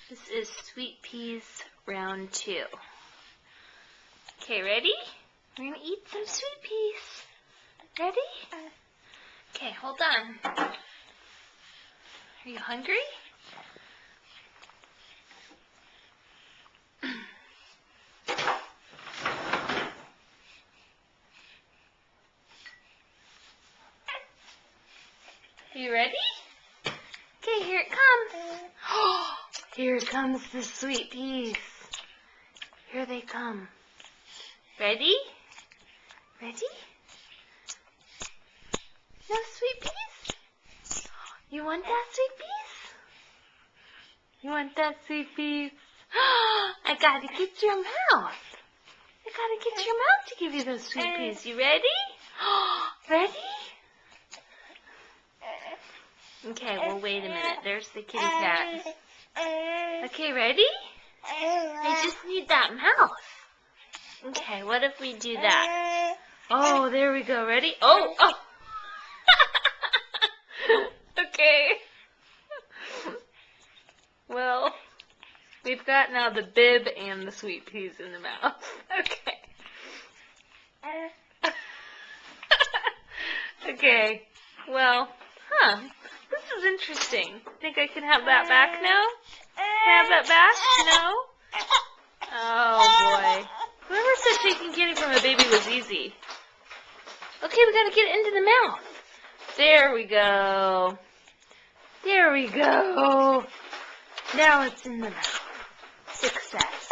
This is sweet peas round 2. Okay, ready? We're gonna eat some sweet peas. Ready? Okay, hold on. Are you hungry? You ready? Okay, here it comes. Here comes the sweet peas. Here they come. Ready? Ready? No sweet peas? You want that sweet peas? You want that sweet peas? I gotta get your mouth. I gotta get your mouth to give you those sweet peas. You ready? Ready? Okay, well, wait a minute. There's the kitty cat. Okay, ready? I just need that mouth. Okay, what if we do that? Oh, there we go. Ready? Oh, oh. Okay. Well, we've got now the bib and the sweet peas in the mouth. Okay. Okay. Well, this is interesting. Think I can have that back now? Can I have that back? No? Oh, boy. Whoever said taking candy from a baby was easy? Okay, we gotta get it into the mouth. There we go. There we go. Now it's in the mouth. Success.